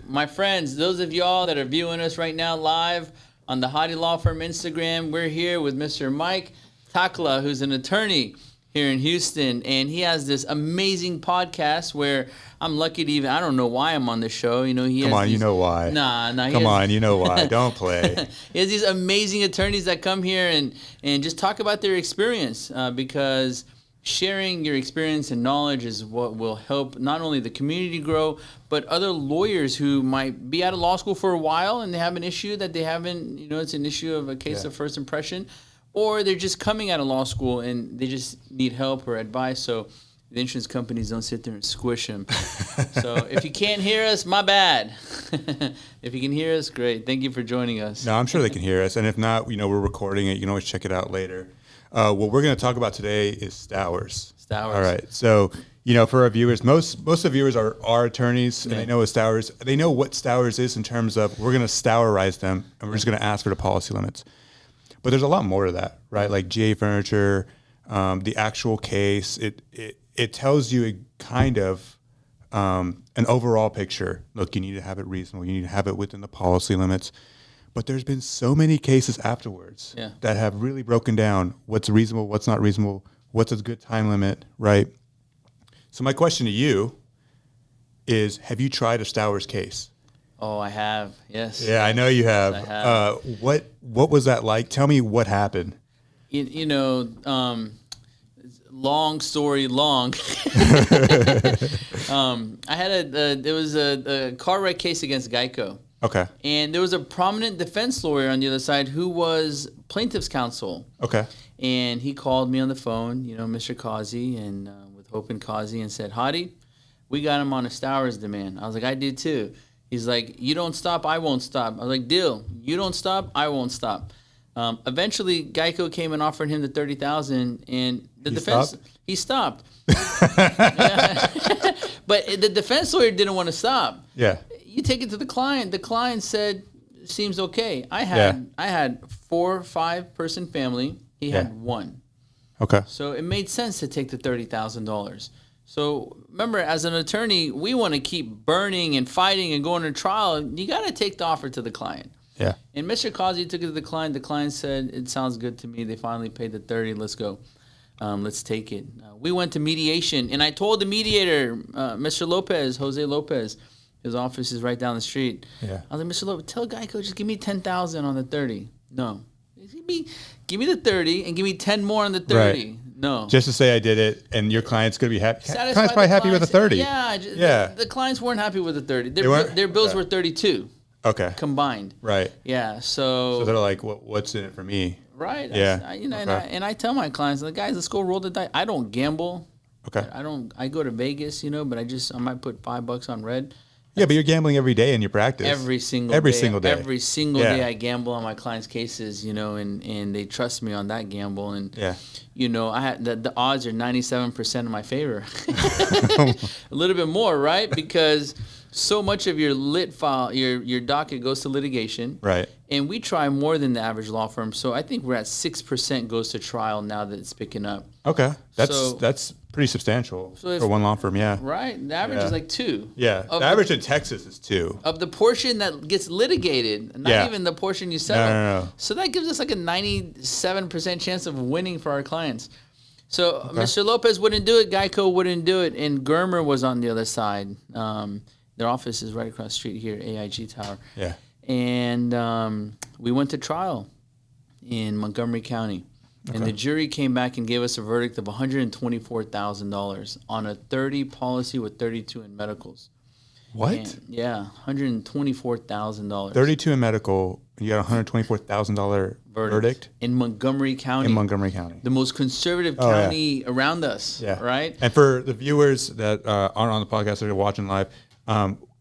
my friends, those of y'all that are viewing us right now live on the Hadi Law Firm Instagram, we're here with Mr. Mike Takla, who's an attorney here in Houston, and he has this amazing podcast where I'm lucky to even, I don't know why I'm on the show. You know, you know why. You know why. Don't play. He has these amazing attorneys that come here and just talk about their experience because sharing your experience and knowledge is what will help not only the community grow, but other lawyers who might be out of law school for a while and they have an issue that they haven't, you know, it's an issue of a case of first impression, or they're just coming out of law school and they just need help or advice. So the insurance companies don't sit there and squish them. So if you can't hear us, my bad. If you can hear us, great. Thank you for joining us. No, I'm sure they can hear us. And if not, you know, we're recording it. You can always check it out later. What we're going to talk about today is Stowers. Stowers. All right. So, you know, for our viewers, most of the viewers are attorneys, and they know what Stowers. They know what Stowers is in terms of we're going to Stowerize them, and we're just going to ask for the policy limits. But there's a lot more to that, right? Like GA furniture, the actual case. It tells you a kind of an overall picture. Look, you need to have it reasonable. You need to have it within the policy limits. But there's been so many cases afterwards that have really broken down what's reasonable, what's not reasonable, what's a good time limit, right? So my question to you is, have you tried a Stowers case? Oh, I have. Yes. Yeah, I know you have. Yes, I have. What was that like? Tell me what happened. You know, long story long. I had there was a car wreck case against Geico. Okay. And there was a prominent defense lawyer on the other side who was plaintiff's counsel. Okay. And he called me on the phone, you know, Mr. Causey, and with Hope and Causey, and said, Hadi, we got him on a Stowers demand. I was like, I did too. He's like, you don't stop, I won't stop. I was like, deal. You don't stop, I won't stop. Eventually, Geico came and offered him the $30,000, and the defense he stopped. But the defense lawyer didn't want to stop. Yeah. You take it to the client. The client said, seems okay. I had 4 or 5 person family. He had 1. Okay. So it made sense to take the $30,000. So remember, as an attorney, we want to keep burning and fighting and going to trial. You got to take the offer to the client. Yeah. And Mr. Causey took it to the client. The client said, it sounds good to me. They finally paid the $30. Let's go. Let's take it. We went to mediation, and I told the mediator, Mr. Lopez, Jose Lopez, his office is right down the street. Yeah. I was like, Mr. Lopez, tell Geico, just give me $10,000 on the 30. No. Give me the 30 and give me 10 more on the 30. Right. No. Just to say I did it, and your client's going to be happy. Satisfied client's probably happy with the 30. Yeah. The clients weren't happy with the 30. Their bills were 32. Okay. Combined. Right. Yeah. So they're like, what's in it for me? Right. Yeah. And I tell my clients, like, guys, let's go roll the dice. I don't gamble. Okay. I go to Vegas, you know, but I might put $5 on red. Yeah, but you're gambling every day in your practice. Every single day. Every single day I gamble on my clients' cases, you know, and they trust me on that gamble. And, you know, I had the odds are 97% in my favor. A little bit more, right? Because so much of your lit file, your docket goes to litigation. Right. And we try more than the average law firm. So I think we're at 6% goes to trial now that it's picking up. Okay. That's pretty substantial for one law firm, yeah. Right. The average is like 2. Yeah. The average in Texas is 2. Of the portion that gets litigated, not even the portion you settle. No. So that gives us like a 97% chance of winning for our clients. So Mr. Lopez wouldn't do it. Geico wouldn't do it. And Germer was on the other side. Their office is right across the street here, AIG Tower. Yeah. And we went to trial in Montgomery County. And the jury came back and gave us a verdict of $124,000 on a 30 policy with 32 in medicals. What? And, yeah, $124,000. 32 in medical, you got a $124,000 verdict? In Montgomery County. In Montgomery County. The most conservative county around us, right? And for the viewers that aren't on the podcast that are watching live,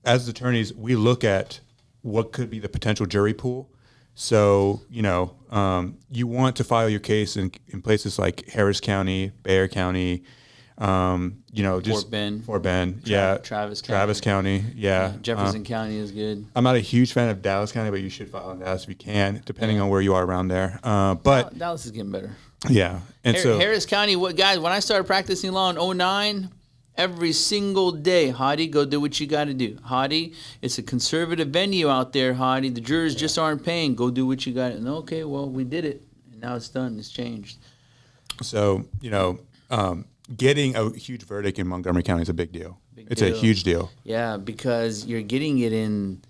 as attorneys, we look at what could be the potential jury pool. So, you know, you want to file your case in places like Harris County, Bexar County, you know, just Fort Bend, Travis County, Jefferson County is good. I'm not a huge fan of Dallas County, but you should file in Dallas if you can, depending on where you are around there. But Dallas is getting better. Yeah, and Harris County, guys, when I started practicing law in 2009, Every single day, Hadi, go do what you got to do. Hadi, it's a conservative venue out there, Hadi. The jurors just aren't paying. Go do what you got to do. Okay, well, we did it. And now it's done. It's changed. So, getting a huge verdict in Montgomery County is a big deal. It's a huge deal. Yeah, because you're getting it in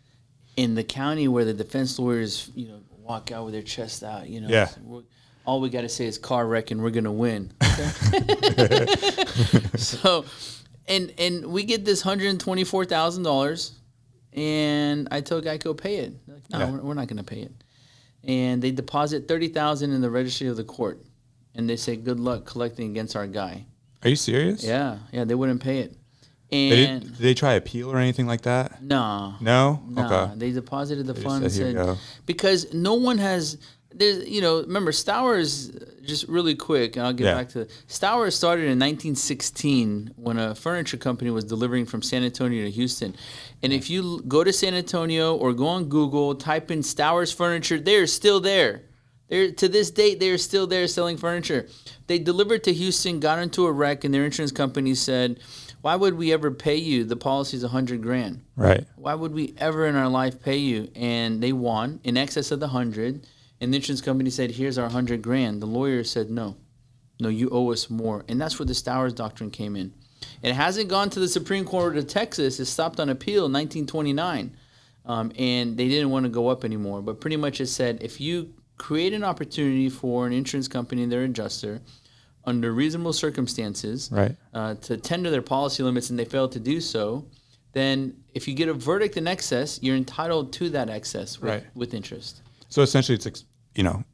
the county where the defense lawyers, walk out with their chest out. Yeah. So all we got to say is car wreck and we're going to win. Okay? So, and we get this $124,000, and I told Geico, pay it. They're like, no, we're not going to pay it. And they deposit $30,000 in the registry of the court, and they say, good luck collecting against our guy. Are you serious? Yeah, they wouldn't pay it. And did they try appeal or anything like that? No. No? Nah, Okay. they deposited the funds. Just said, here you go. Because no one has, remember Stowers, just really quick, and I'll get back to Stowers started in 1916 when a furniture company was delivering from San Antonio to Houston. And if you go to San Antonio or go on Google, type in Stowers Furniture, they're still there. To this date, they're still there selling furniture. They delivered to Houston, got into a wreck, and their insurance company said, why would we ever pay you? The policy's $100,000. Right. Why would we ever in our life pay you? And they won in excess of the 100. And the insurance company said, here's our $100,000. The lawyer said, no, you owe us more. And that's where the Stowers doctrine came in. It hasn't gone to the Supreme Court of Texas. It stopped on appeal in 1929. And they didn't want to go up anymore. But pretty much it said, if you create an opportunity for an insurance company and their adjuster under reasonable circumstances to tender their policy limits and they fail to do so, then if you get a verdict in excess, you're entitled to that excess with interest. So essentially it's,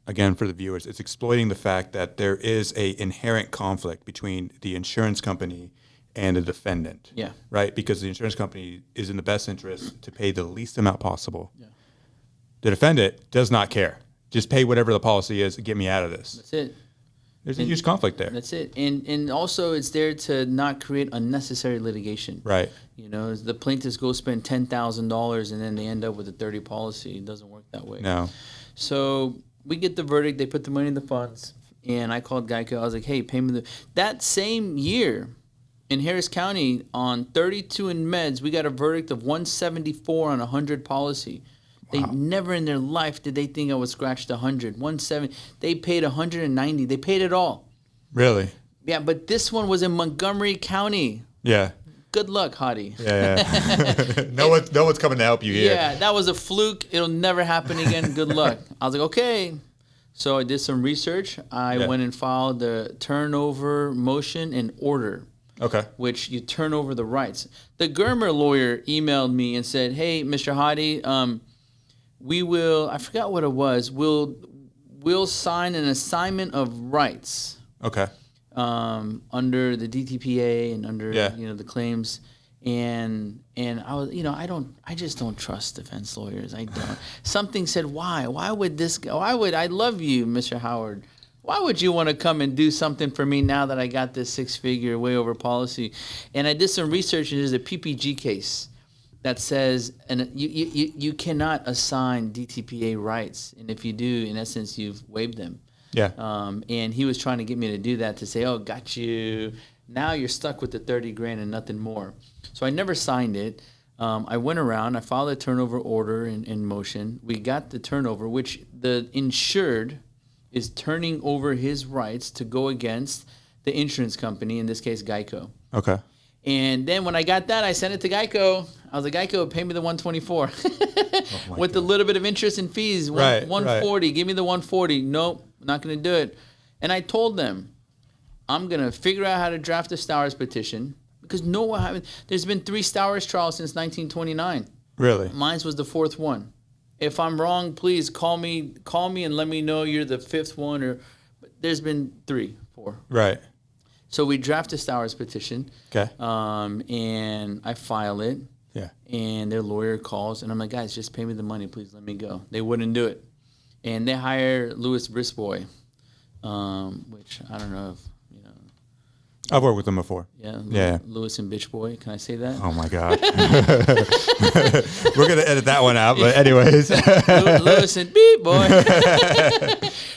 again, for the viewers, it's exploiting the fact that there is a inherent conflict between the insurance company and the defendant. Yeah. Right? Because the insurance company is in the best interest to pay the least amount possible. Yeah. The defendant does not care. Just pay whatever the policy is, get me out of this. That's it. There's a huge conflict there. That's it. And also it's there to not create unnecessary litigation. Right. The plaintiffs go spend $10,000 and then they end up with a 30 policy. It doesn't work that way. No. So we get the verdict. They put the money in the funds. And I called Geico. I was like, hey, pay me that same year in Harris County on 32 in meds, we got a verdict of $174 on a 100 policy. They never in their life did they think I would scratch the 100. 170. They paid 190. They paid it all. Really? Yeah, but this one was in Montgomery County. Yeah. Good luck, Hadi. Yeah. no one's coming to help you here. Yeah, that was a fluke. It'll never happen again. Good luck. I was like, okay. So I did some research. I went and filed the turnover motion and order. Okay. Which you turn over the rights. The Germer lawyer emailed me and said, hey, Mr. Hadi, we will, I forgot what it was, we'll sign an assignment of rights. Okay. Under the DTPA and under the claims, and I was I just don't trust defense lawyers. I don't. Something said, why would this go? I love you, Mr. Howard. Why would you want to come and do something for me now that I got this 6-figure way over policy? And I did some research, and there's a PPG case that says, and you cannot assign DTPA rights, and if you do, in essence, you've waived them. Yeah. And he was trying to get me to do that, to say, oh, got you. Now you're stuck with the $30,000 and nothing more. So I never signed it. I went around. I filed a turnover order in motion. We got the turnover, which the insured is turning over his rights to go against the insurance company, in this case, Geico. Okay. And then when I got that, I sent it to Geico. I was like, Geico, pay me the $124 with a little bit of interest and fees. $140. Give me the $140. Nope, not going to do it. And I told them, I'm going to figure out how to draft a Stowers petition, because there's been 3 Stowers trials since 1929. Really? Mine was the 4th one. If I'm wrong, please call me and let me know you're the 5th one. But there's been 3, 4. Right. So we draft a Stowers petition. Okay. And I file it. Yeah. And their lawyer calls, and I'm like, guys, just pay me the money, please. Let me go. They wouldn't do it. And they hire Louis Brisbois, which I don't know if, I've worked with them before. Yeah. Louis and Bitch Boy. Can I say that? Oh, my God. We're going to edit that one out, but anyways. Louis and Beat Boy.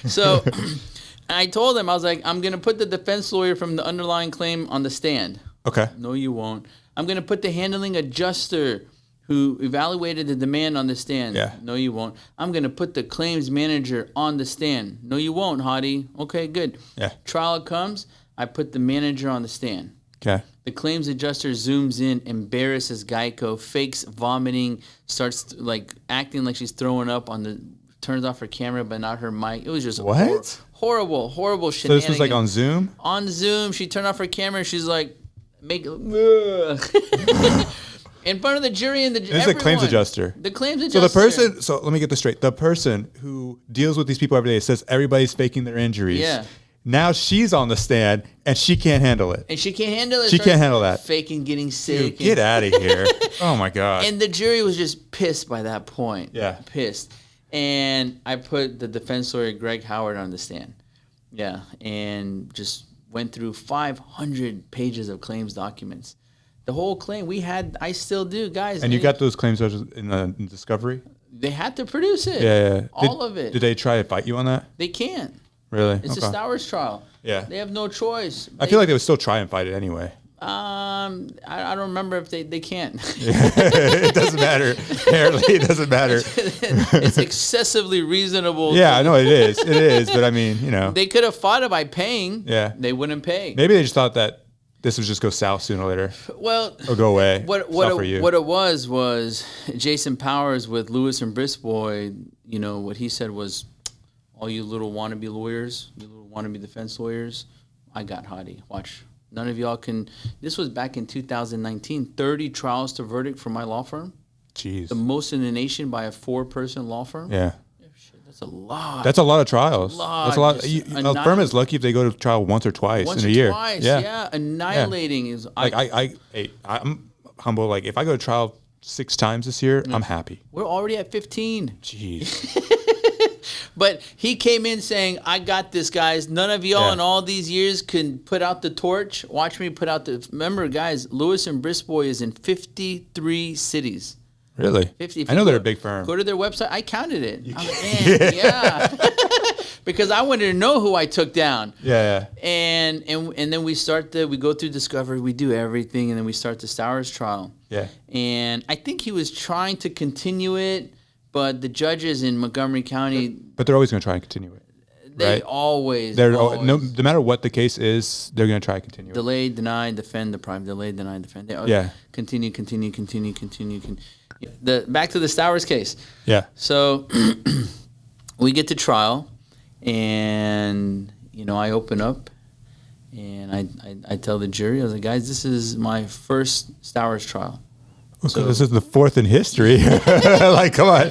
So I told him, I was like, I'm going to put the defense lawyer from the underlying claim on the stand. Okay. No, you won't. I'm going to put the handling adjuster who evaluated the demand on the stand. Yeah. No, you won't. I'm going to put the claims manager on the stand. No, you won't, Hadi. Okay, good. Yeah. Trial comes. I put the manager on the stand. Okay. The claims adjuster zooms in, embarrasses Geico, fakes vomiting, starts like acting like she's throwing up turns off her camera but not her mic. It was just What? horrible So shenanigans. this was like on Zoom? On Zoom, she turned off her camera. She's like, in front of the jury and This is a claims adjuster. The claims So adjuster. so let me get this straight. The person who deals with these people every day says everybody's faking their injuries. Yeah. Now she's on the stand and she can't handle it. And she can't handle it. She can't handle that. Faking getting sick. Dude, get out of here. Oh my God. And the jury was just pissed by that point. Yeah. Pissed. And I put the defense lawyer, Greg Howard, on the stand. Yeah. And just went through 500 pages of claims documents. The whole claim I still do, guys. And you got those claims in discovery? They had to produce it. Yeah. All of it. Did they try to fight you on that? They can't. Really? It's a Stowers trial. Yeah. They have no choice. I feel like they would still try and fight it anyway. I don't remember if they can't. It doesn't matter. Apparently, it doesn't matter. It's excessively reasonable. Yeah, I know it is. It is, but I mean, They could have fought it by paying. Yeah. They wouldn't pay. Maybe they just thought that this would just go south sooner or later. Well, Or go away. What it was Jason Powers with Lewis and Brisbois, what he said was, all you little wannabe lawyers, you little wannabe defense lawyers, I got Hadi. Watch. None of y'all can. This was back in 2019. 30 trials to verdict for my law firm. Jeez. The most in the nation by a 4-person law firm. Yeah. Shit, that's a lot. That's a lot of trials. That's a lot. A firm is lucky if they go to trial once or twice in a year. Twice, yeah. Annihilating is. I'm humble. Like if I go to trial 6 times this year, I'm happy. We're already at 15. Jeez. But he came in saying, I got this, guys. None of y'all in all these years can put out the torch. Watch me put out the... Remember, guys, Lewis and Brisbois is in 53 cities. Really? 50. I know they're a big firm. Go to their website. I counted it. I was like, yeah. Because I wanted to know who I took down. Yeah. And then we go through discovery. We do everything. And then we start the Stowers trial. Yeah. And I think he was trying to continue it. But the judges in Montgomery County... But they're always going to try and continue it. They always... No matter what the case is, they're going to try and continue it. Delay, deny, defend the prime. Delay, deny, defend. Continue. Back to the Stowers case. Yeah. So we get to trial, and I open up, and I tell the jury, I was like, guys, this is my first Stowers trial. So this is the 4th in history. Like, come on.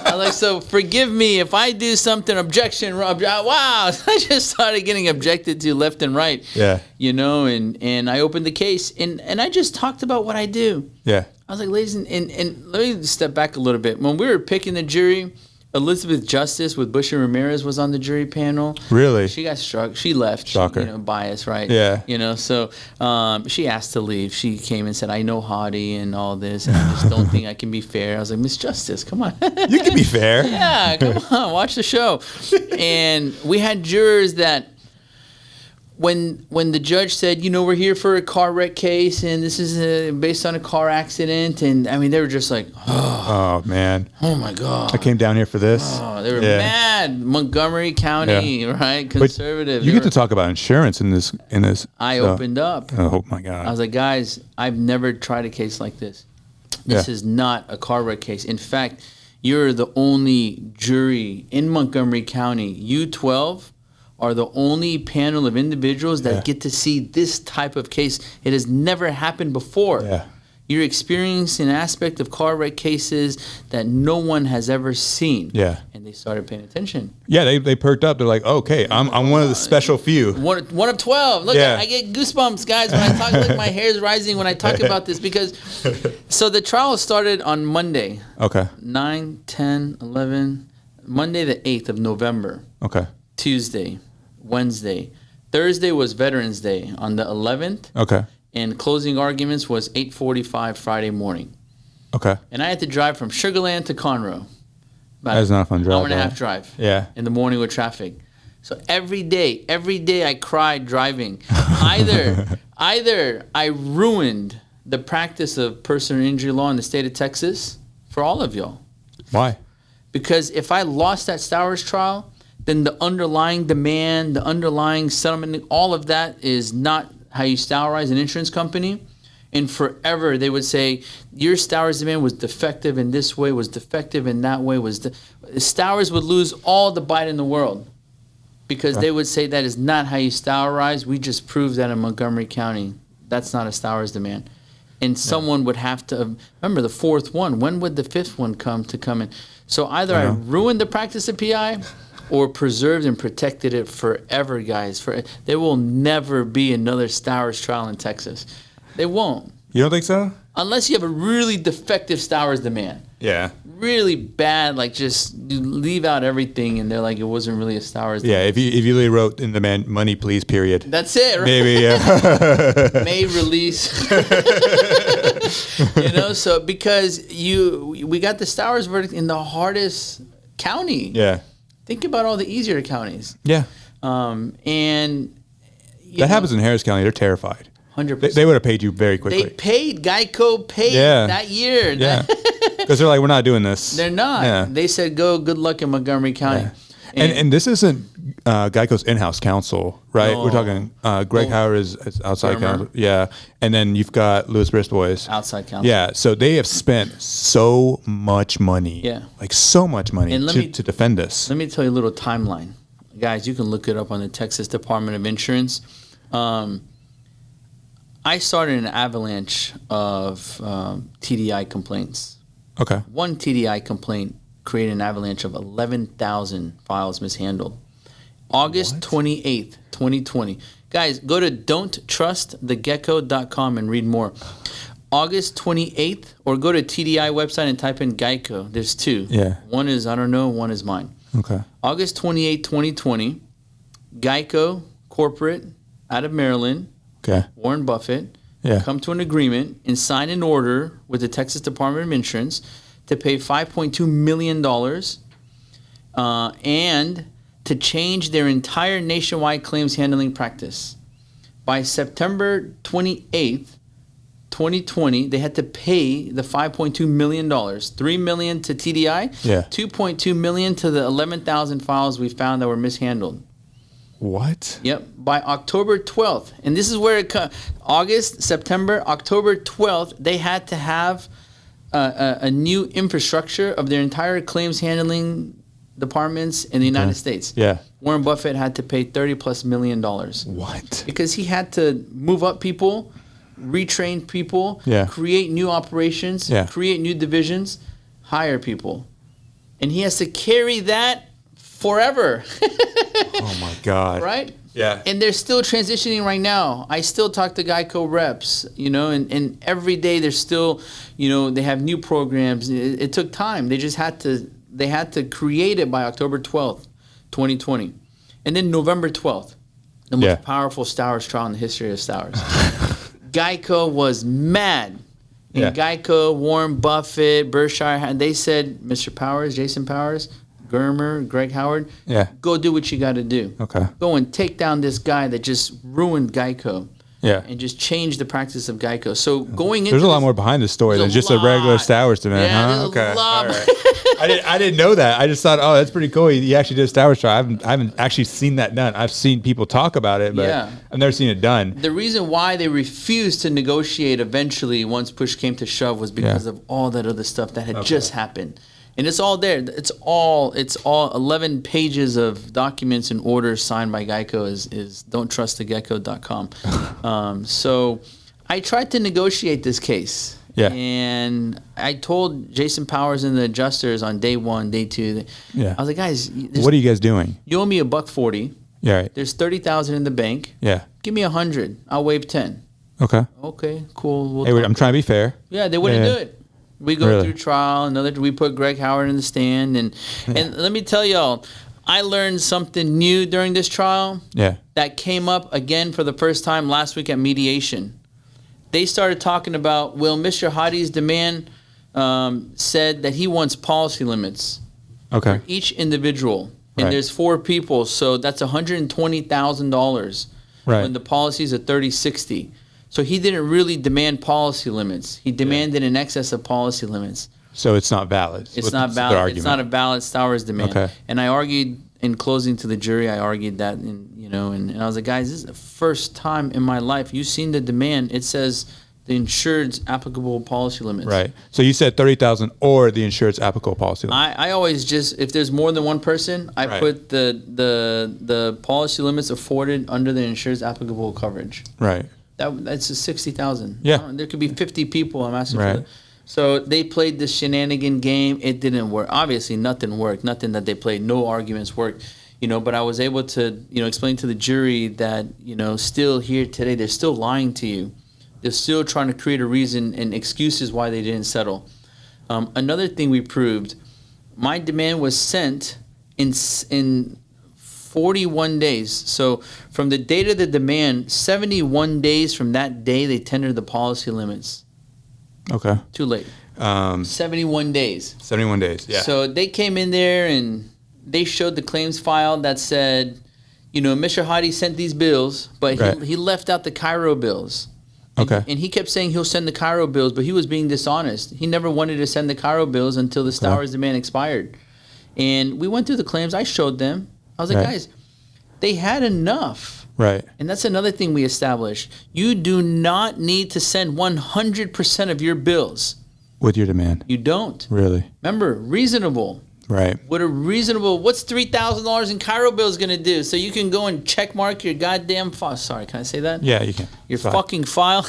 I'm like, so forgive me if I do something objection. Wow, I just started getting objected to left and right. Yeah. And I opened the case, and I just talked about what I do. Yeah. I was like, ladies, and let me step back a little bit. When we were picking the jury, Elizabeth Justice with Bush and Ramirez was on the jury panel. Really? She got struck. She left. Shocker. Bias, right? Yeah. So she asked to leave. She came and said, I know Hadi and all this, and I just don't think I can be fair. I was like, Miss Justice, come on. You can be fair. Yeah, come on, watch the show. And we had jurors that when the judge said, we're here for a car wreck case, and this is based on a car accident, and I mean, they were just like, oh man, oh my God, I came down here for this. Oh, they were mad. Montgomery County, right? Conservative. But you get to talk about insurance in this. I opened up. Oh my God. I was like, guys, I've never tried a case like this. This is not a car wreck case. In fact, you're the only jury in Montgomery County. You 12 are the only panel of individuals that get to see this type of case. It has never happened before. Yeah. You're experiencing an aspect of car wreck cases that no one has ever seen. Yeah. And they started paying attention. Yeah, they perked up. They're like, okay, I'm one of the special few. One of 12. Look, I get goosebumps, guys, when I talk. Like my hair's rising when I talk about this because. So the trial started on Monday. Okay. 9, 10, 11. Monday the 8th of November. Okay. Tuesday, Wednesday, Thursday was Veterans Day on the 11th. Okay. And closing arguments was 8:45 Friday morning. Okay. And I had to drive from Sugar Land to Conroe. That is not a fun drive. Hour and a half drive. Yeah. In the morning with traffic. So every day I cried driving. Either Either I ruined the practice of personal injury law in the state of Texas for all of y'all. Why? Because if I lost that Stowers trial, then the underlying demand, the underlying settlement, all of that is not how you Stowerize an insurance company. And forever they would say, your Stowers demand was defective in this way, was defective in that way. Stowers would lose all the bite in the world because they would say that is not how you Stowerize. We just proved that in Montgomery County. That's not a Stowers demand. And someone would have to, remember the fourth one, when would the fifth one come in? So either I ruined the practice of PI or preserved and protected it forever, guys. There will never be another Stowers trial in Texas. They won't. You don't think so? Unless you have a really defective Stowers demand. Yeah. Really bad, like just you leave out everything and they're like, it wasn't really a Stowers demand. Yeah, if you really wrote in the demand, money please, period. That's it, right? Maybe, yeah. May release. So because we got the Stowers verdict in the hardest county. Yeah. Think about all the easier counties. Yeah. And that happens in Harris County. They're terrified. 100%. They would have paid you very quickly. Geico paid that year. Yeah. Because they're like, we're not doing this. They're not. Yeah. They said, good luck in Montgomery County. Yeah. And this isn't Geico's in-house counsel, right? No. We're talking Greg Howard is outside counsel. Yeah. And then you've got Louis Brisbois. Outside counsel. Yeah. So they have spent so much money. Yeah. Like so much money to defend us. Let me tell you a little timeline. Guys, you can look it up on the Texas Department of Insurance. I started an avalanche of TDI complaints. Okay. One TDI complaint created an avalanche of 11,000 files mishandled. August 28th, 2020. Guys, go to don'ttrustthegecko.com and read more. August 28th, or go to TDI website and type in Geico. There's two. Yeah. One is, I don't know, one is mine. Okay. August 28th, 2020, Geico Corporate out of Maryland, Warren Buffett, come to an agreement and sign an order with the Texas Department of Insurance to pay $5.2 million and to change their entire nationwide claims handling practice. By September 28th, 2020, they had to pay the $5.2 million, $3 million to TDI, $2.2 million to the 11,000 files we found that were mishandled. What? Yep. By October 12th, and this is where it comes. August, September, October 12th, they had to have a new infrastructure of their entire claims handling departments in the United States. Yeah. Warren Buffett had to pay $30+ million. What? Because he had to move up people, retrain people, create new operations, create new divisions, hire people. And he has to carry that forever. Oh my God. Right? Yeah. And they're still transitioning right now. I still talk to Geico reps, and every day they're still, they have new programs. It took time. They had to create it by October 12th, 2020. And then November 12th, the most powerful Stowers trial in the history of Stowers. Geico was mad. And Geico, Warren Buffett, Berkshire, they said, Mr. Powers, Jason Powers, Germer, Greg Howard, go do what you got to do. Okay. Go and take down this guy that just ruined Geico. Yeah. And just change the practice of Geico. So going into there's a lot more behind the story than just a regular Stowers demand, huh? Okay. All right. I didn't know that. I just thought, oh, that's pretty cool. He actually did a Stowers trial. I haven't actually seen that done. I've seen people talk about it, but I've never seen it done. The reason why they refused to negotiate eventually once push came to shove was because of all that other stuff that had just happened. And it's all there. It's all 11 pages of documents and orders signed by Geico is don'ttrustthegecko.com. So I tried to negotiate this case. Yeah. And I told Jason Powers and the adjusters on day one, day two, I was like, guys, what are you guys doing? You owe me $140. Yeah, right. There's $30,000 in the bank. Yeah. Give me $100. I'll waive 10. Okay. Okay, cool. I'm trying to be fair. Yeah, they wouldn't do it. We go through trial. We put Greg Howard in the stand, and let me tell y'all, I learned something new during this trial. Yeah. That came up again for the first time last week at mediation. They started talking about, Mr. Hadi's demand said that he wants policy limits for each individual, and there's 4 people, so that's $120,000 when the policies are $30,60. So he didn't really demand policy limits. He demanded in excess of policy limits. So it's not valid. It's not valid. It's not a valid Stowers demand. Okay. And I argued in closing to the jury. I argued that, and I was like, guys, this is the first time in my life you've seen the demand. It says the insured's applicable policy limits. Right. So you said 30,000 or the insured's applicable policy limits. I always just, if there's more than one person, I put the policy limits afforded under the insured's applicable coverage. Right. That's a 60,000. Yeah. There could be 50 people. I'm asking right. for that. So they played this shenanigan game. It didn't work. Obviously, nothing worked. Nothing that they played. No arguments worked. But I was able to, explain to the jury that, still here today, they're still lying to you. They're still trying to create a reason and excuses why they didn't settle. Another thing we proved, my demand was sent in 41 days. So from the date of the demand, 71 days from that day, they tendered the policy limits. Okay. Too late. 71 days. 71 days, yeah. So they came in there and they showed the claims file that said, Mr. Hadi sent these bills, but he left out the Cairo bills. Okay. And he kept saying he'll send the Cairo bills, but he was being dishonest. He never wanted to send the Cairo bills until the Stowers demand expired. And we went through the claims. I showed them. I was like, guys, they had enough. Right. And that's another thing we established. You do not need to send 100% of your bills. With your demand. You don't. Really? Remember, reasonable. Right. What's $3,000 in Cairo bills going to do? So you can go and check mark your goddamn file. Sorry, can I say that? Yeah, you can. Your fucking file.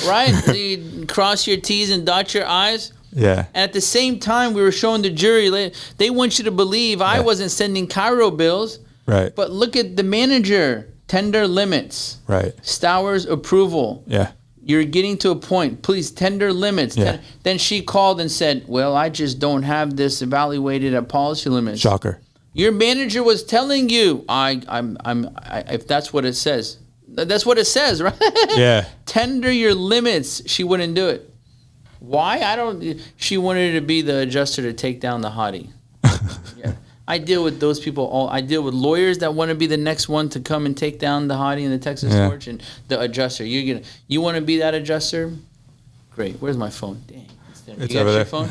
Right? You cross your T's and dot your I's. Yeah. And at the same time, we were showing the jury, they want you to believe I wasn't sending Cairo bills. Right. But look at the manager. Tender limits. Right. Stowers approval. Yeah. You're getting to a point. Please, tender limits. Yeah. Then she called and said, well, I just don't have this evaluated at policy limits. Shocker. Your manager was telling you, if that's what it says. That's what it says, right? Yeah. Tender your limits. She wouldn't do it. Why? She wanted to be the adjuster to take down the Hadi. Yeah. I deal with those people I deal with lawyers that want to be the next one to come and take down the Hadi and the Texas Torch and the adjuster. You want to be that adjuster? Great. Where's my phone? Dang. It's there. It's you got over your there. phone?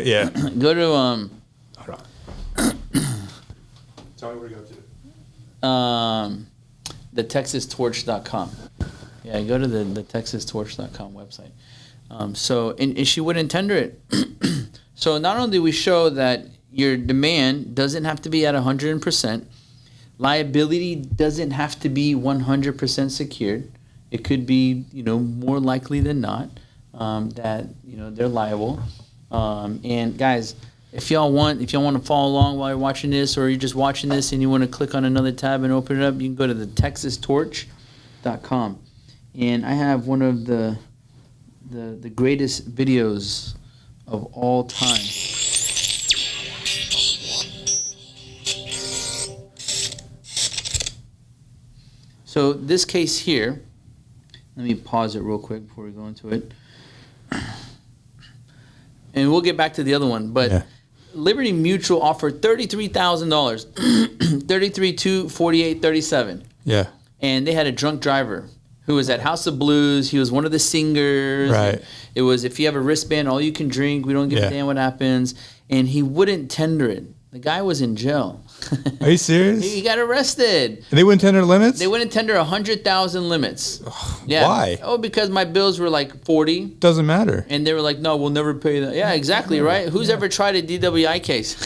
Yeah. Go to Hold on. Tell me where to go to. thetexastorch.com. Yeah, go to the thetexastorch.com website. And she wouldn't tender it. So not only do we show that your demand doesn't have to be at 100%, liability doesn't have to be 100% secured. It could be, more likely than not that they're liable. And guys, if y'all want to follow along while you're watching this, or you're just watching this and you want to click on another tab and open it up, you can go to the thetexastorch.com. And I have one of the greatest videos of all time. So this case here, let me pause it real quick before we go into it. And we'll get back to the other one, but Liberty Mutual offered $33,000, $33,248.37. Yeah. And they had a drunk driver who was at House of Blues. He was one of the singers. Right. It was, if you have a wristband, all you can drink. We don't give a damn what happens. And he wouldn't tender it. The guy was in jail. Are you serious? He got arrested. And they wouldn't tender limits? They wouldn't tender 100,000 limits. Yeah. Why? Oh, because my bills were like 40. Doesn't matter. And they were like, no, we'll never pay that. Yeah, exactly, right? Who's ever tried a DWI case?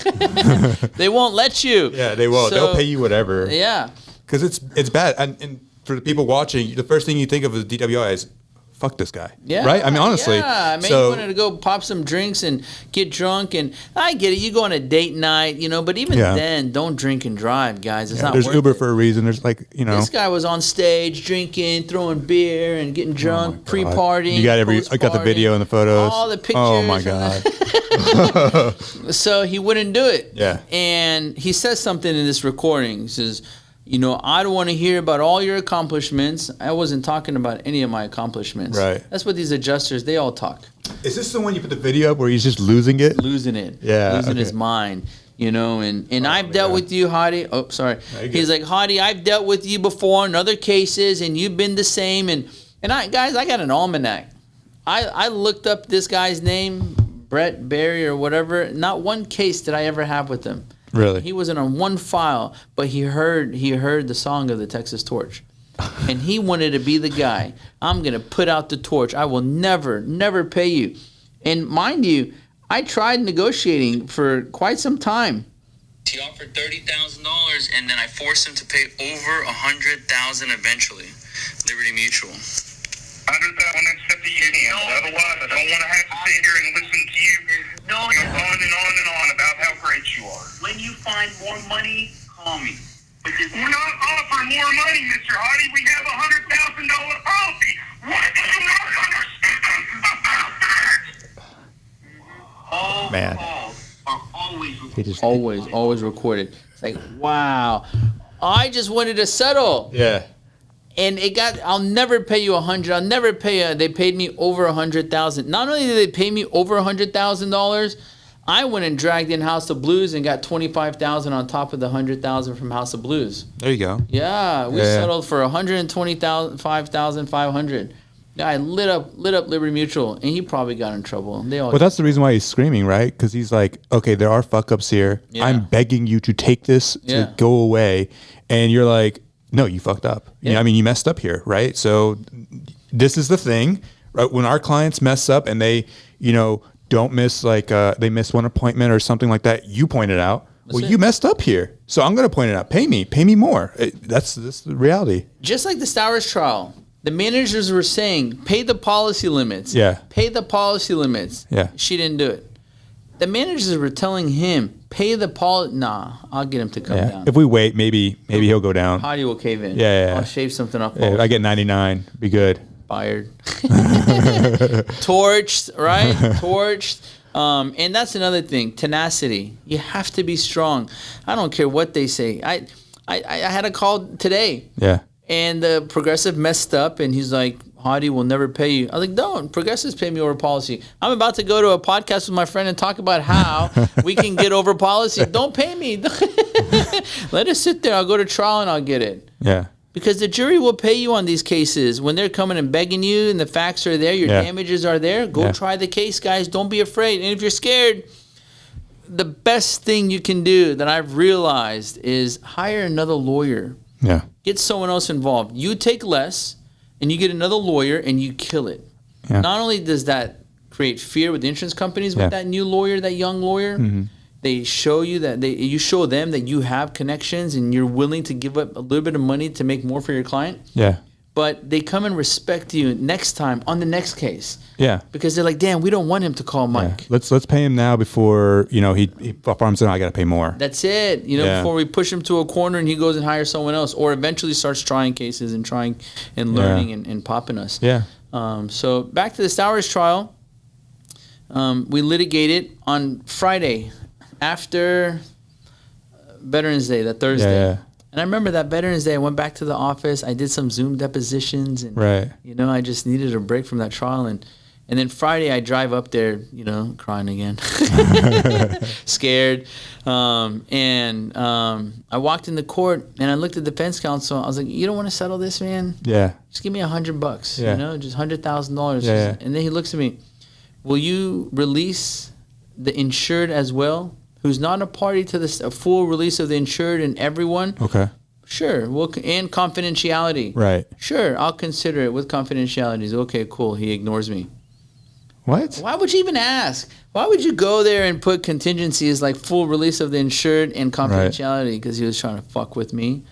They won't let you. Yeah, they won't. They'll pay you whatever. Yeah. Because it's bad. And for the people watching, the first thing you think of as DWI is, fuck this guy. Yeah. Right? I mean, honestly. Yeah. Maybe you wanted to go pop some drinks and get drunk. And I get it. You go on a date night, but even then, don't drink and drive, guys. It's not there's worth Uber it. for a reason. There's This guy was on stage drinking, throwing beer and getting drunk, pre-partying. You got I got the video and the photos. All the pictures. Oh my God. So he wouldn't do it. Yeah. And he says something in this recording. He says, I don't want to hear about all your accomplishments. I wasn't talking about any of my accomplishments. Right. That's what these adjusters, they all talk. Is this the one you put the video up where he's just losing it? Losing it. Yeah. Losing his mind. you know, and I've dealt with you, Hadi. Oh, sorry. He's like, Hadi, I've dealt with you before in other cases, and you've been the same. And I got an almanac. I looked up this guy's name, Brett Berry or whatever. Not one case did I ever have with him. Really? He wasn't on one file, but he heard the song of the Texas Torch. And he wanted to be the guy. I'm going to put out the torch. I will never, never pay you. And mind you, I tried negotiating for quite some time. He offered $30,000, and then I forced him to pay over $100,000 eventually. Liberty Mutual. $100,000 accept the union. Otherwise, I don't want to have to sit here and listen to you go on and on and on about how great you are. When you find more money, call me. We're not offering more money, Mr. Hadi. We have a $100,000 policy. What do you not understand about that? All Man. calls are always He just Always recorded. It's like, wow. I just wanted to settle. yeah. And I'll never pay you $100. I'll never pay you. They paid me over $100,000. Not only did they pay me over $100,000, I went and dragged in House of Blues and got $25,000 on top of the $100,000 from House of Blues. There you go. Yeah, we settled for $125,500. I lit up Liberty Mutual, and he probably got in trouble. Well, that's the reason why he's screaming, right? Because he's like, okay, there are fuck ups here. Yeah. I'm begging you to take this to go away, and you're like, no, you fucked up. You know, I mean, you messed up here, right? So this is the thing, right? When our clients mess up and they, you know, don't miss they miss one appointment or something like that, you point it out. You messed up here, so I'm going to point it out. Pay me more. That's the reality. Just like the Stowers trial, the managers were saying, pay the policy limits. Yeah. Pay the policy limits. Yeah. She didn't do it. The managers were telling him, pay the policy. Nah, I'll get him to come down. If we wait, maybe he'll go down. Hadi will cave in. Yeah. I'll shave something off. I get 99. Be good. Fired. Torched, right? Torched. And that's another thing. Tenacity. You have to be strong. I don't care what they say. I had a call today. Yeah. And the Progressive messed up, and he's like, Hadi will never pay you. I was like, don't. Progressives pay me over policy. I'm about to go to a podcast with my friend and talk about how we can get over policy. Don't pay me. Let us sit there. I'll go to trial and I'll get it. Yeah. Because the jury will pay you on these cases. When they're coming and begging you and the facts are there, your damages are there, go try the case, guys. Don't be afraid. And if you're scared, the best thing you can do that I've realized is hire another lawyer. Yeah. Get someone else involved. You take less, and you get another lawyer, and you kill it. Yeah. Not only does that create fear with the insurance companies with that new lawyer, that young lawyer, they show you that you show them that you have connections and you're willing to give up a little bit of money to make more for your client. Yeah. But they come and respect you next time on the next case. Yeah. Because they're like, damn, we don't want him to call Mike. Yeah. Let's pay him now before, you know, he farms in. I got to pay more. That's it. You know, before we push him to a corner and he goes and hires someone else, or eventually starts trying cases and trying and learning and popping us. Yeah. So back to the Stowers trial. We litigated on Friday after Veterans Day, that Thursday. Yeah. And I remember that Veterans Day, I went back to the office. I did some Zoom depositions. And, you know, I just needed a break from that trial. And then Friday, I drive up there, you know, crying again. Scared. I walked in the court, and I looked at the defense counsel. I was like, you don't want to settle this, man? Yeah. Just give me $100, Yeah. you know, just $100,000. Yeah. And then he looks at me. Will you release the insured as well? Who's not a party to this, a full release of the insured and everyone? Okay. Sure. And confidentiality. Right. Sure. I'll consider it with confidentiality. He's, okay, cool. He ignores me. What? Why would you even ask? Why would you go there and put contingencies like full release of the insured and confidentiality? Because he was trying to fuck with me.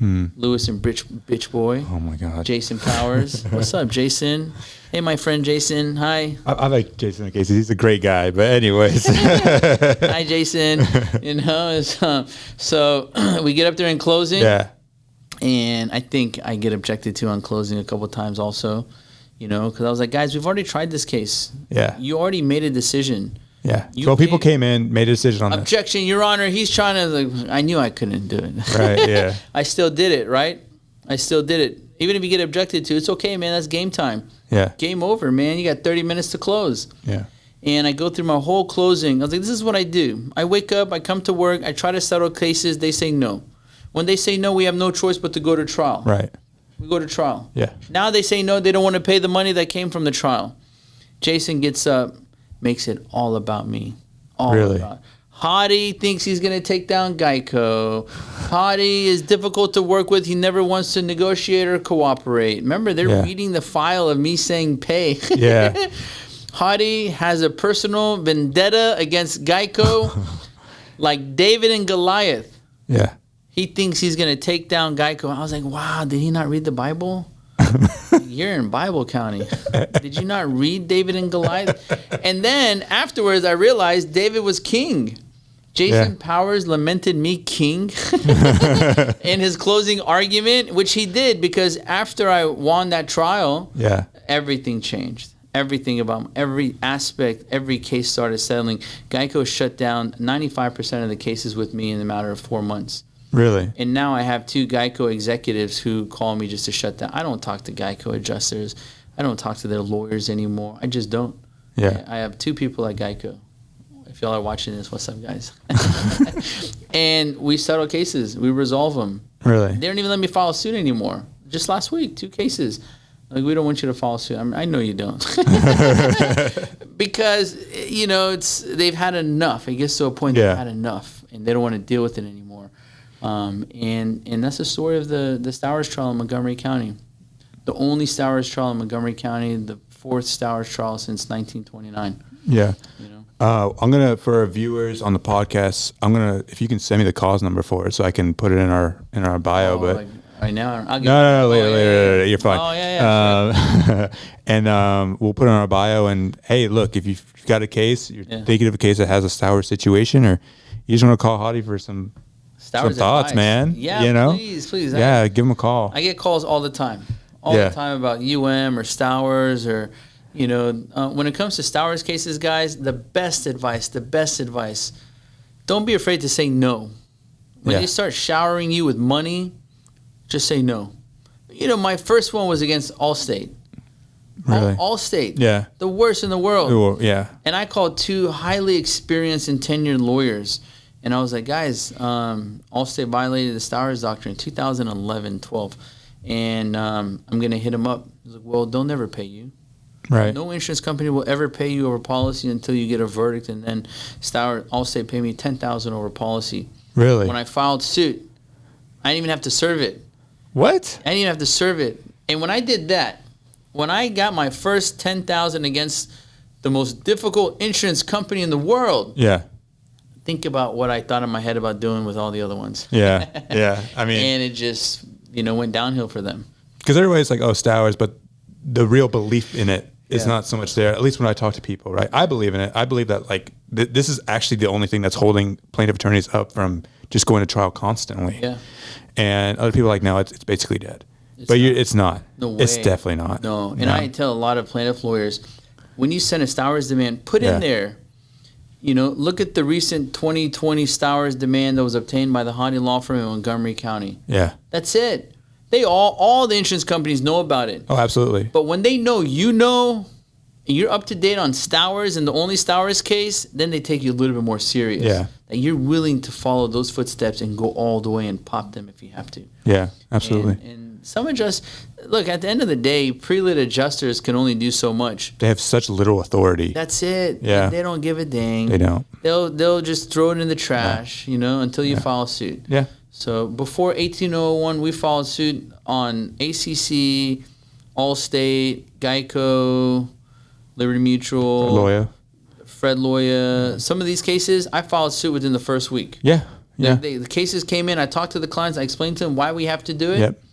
Lewis and bitch boy. Oh my God. Jason Powers. What's up, Jason? Hey, my friend Jason. Hi. I like Jason Casey. He's a great guy. But anyways. Hi, Jason. You know, so we get up there in closing. Yeah. And I think I get objected to on closing a couple of times also. You know, because I was like, guys, we've already tried this case. Yeah. You already made a decision. Yeah. 12 people came in, made a decision on that. Objection, Your Honor. He's trying to, like, I knew I couldn't do it. Right, yeah. I still did it, right? I still did it. Even if you get objected to, it's okay, man. That's game time. Yeah. Game over, man. You got 30 minutes to close. Yeah. And I go through my whole closing. I was like, this is what I do. I wake up, I come to work, I try to settle cases. They say no. When they say no, we have no choice but to go to trial. Right. We go to trial. Yeah. Now they say no, they don't want to pay the money that came from the trial. Jason gets up, makes it all about me. All Really? about. Hadi thinks he's going to take down Geico. Hadi is difficult to work with. He never wants to negotiate or cooperate. Remember, they're reading the file of me saying pay. Yeah. Hadi has a personal vendetta against Geico like David and Goliath. Yeah. He thinks he's going to take down Geico. I was like, wow, did he not read the Bible? You're in Bible County. Did you not read David and Goliath? And then afterwards, I realized David was king. Jason Powers lamented me king in his closing argument, which he did because after I won that trial, everything changed. Everything about every aspect, every case started settling. Geico shut down 95% of the cases with me in a matter of 4 months. Really? And now I have 2 Geico executives who call me just to shut down. I don't talk to Geico adjusters. I don't talk to their lawyers anymore. I just don't. Yeah. I have 2 people at Geico. If y'all are watching this, what's up, guys? And we settle cases. We resolve them. Really? They don't even let me file a suit anymore. Just last week, 2 cases. Like, we don't want you to file a suit. I know you don't. Because, you know, they've had enough. It gets to a point they've had enough, and they don't want to deal with it anymore. And that's the story of the Stowers trial in Montgomery County. The only Stowers trial in Montgomery County, the 4th Stowers trial since 1929. Yeah. You know? I'm gonna, for our viewers on the podcast, if you can send me the cause number for it so I can put it in our bio. But like right now, I'll get no, later. You're fine. Oh yeah. Sure. And we'll put it in our bio. And hey, look, if you've got a case, you're thinking of a case that has a Stowers situation, or you just want to call Hadi for some thoughts, advice. man. Yeah, you know, please. Yeah, give him a call. I get calls all the time about or Stowers or. You know, when it comes to Stowers cases, guys, the best advice, don't be afraid to say no. When they start showering you with money, just say no. You know, my first one was against Allstate. Really? Allstate. Yeah. The worst in the world. Yeah. And I called 2 highly experienced and tenured lawyers. And I was like, guys, Allstate violated the Stowers Doctrine in 2011, 12. And I'm going to hit them up. I was like, well, they'll never pay you. Right. No insurance company will ever pay you over policy until you get a verdict, and then Allstate paid me $10,000 over policy. Really? When I filed suit, I didn't even have to serve it. What? I didn't even have to serve it. And when I did that, when I got my first $10,000 against the most difficult insurance company in the world, think about what I thought in my head about doing with all the other ones. Yeah. I mean, and it just went downhill for them. Because everybody's like, oh, Stowers, but the real belief in it is not so much there, at least when I talk to people, right? I believe in it. I believe that, like, this is actually the only thing that's holding plaintiff attorneys up from just going to trial constantly. Yeah. And other people are like, no, it's basically dead. It's not. No way. It's definitely not. No. And I tell a lot of plaintiff lawyers, when you send a Stowers demand, put in there, you know, look at the recent 2020 Stowers demand that was obtained by the Hadi law firm in Montgomery County. Yeah. That's it. They all the insurance companies know about it. Oh, absolutely. But when they know you know, and you're up to date on Stowers and the only Stowers case, then they take you a little bit more serious. Yeah. That you're willing to follow those footsteps and go all the way and pop them if you have to. Yeah, absolutely. And some look, at the end of the day, pre-lit adjusters can only do so much. They have such little authority. That's it. Yeah. They don't give a dang. They don't. They'll just throw it in the trash, you know, until you file suit. Yeah. So before 1801, we filed suit on ACC, Allstate, Geico, Liberty Mutual, Fred Loya. Some of these cases, I filed suit within the first week. Yeah. The cases came in. I talked to the clients. I explained to them why we have to do it. Yep.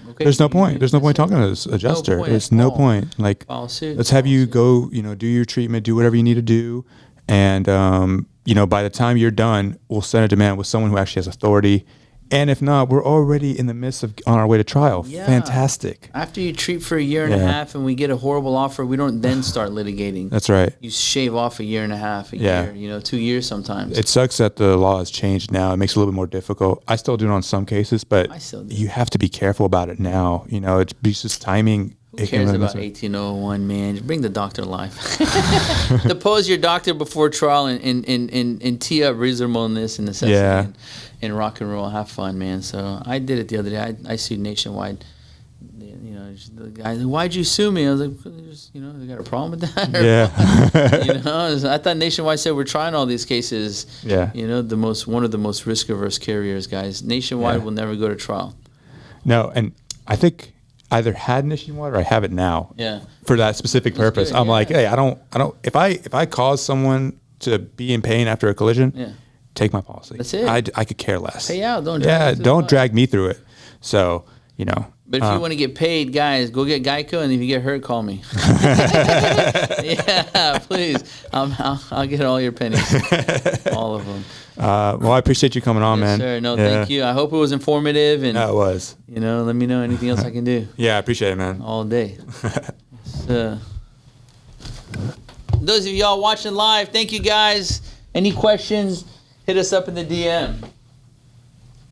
Okay. There's no point. There's no point talking to this adjuster. There's no point. Like, file suit. Let's have you go, you know, do your treatment, do whatever you need to do. And, you know, by the time you're done, we'll send a demand with someone who actually has authority. And if not, we're already in the midst of on our way to trial. Yeah. Fantastic. After you treat for a year and a half and we get a horrible offer, we don't then start litigating. That's right. You shave off a year and a half, a year, you know, 2 years sometimes. It sucks that the law has changed now. It makes it a little bit more difficult. I still do it on some cases, but you have to be careful about it now. You know, it's just timing Who cares about 1801, man? Bring the doctor alive. Depose your doctor before trial and tee up reasonableness and necessity and rock and roll. Have fun, man. So I did it the other day. I sued Nationwide. You know, the guy, why'd you sue me? I was like, you know, they got a problem with that? Yeah. You know, I thought Nationwide said we're trying all these cases. Yeah. You know, one of the most risk-averse carriers, guys. Nationwide will never go to trial. No, and I think either had Nationwide or I have it now. Yeah. For that specific purpose. good, I'm yeah. like, hey, I don't if I cause someone to be in pain after a collision, take my policy. That's it. I could care less. Pay out. Don't drag don't drag me through it. So, you know. But if you want to get paid, guys, go get Geico, and if you get hurt, call me. Yeah, please. I'll get all your pennies, all of them. Well, I appreciate you coming on, Yes, man. sir. No, thank you. I hope it was informative, and No, it was. you know, let me know anything else I can do Yeah, I appreciate it, man. all day. So, those of y'all watching live, thank you guys. Any questions? Hit us up in the DM.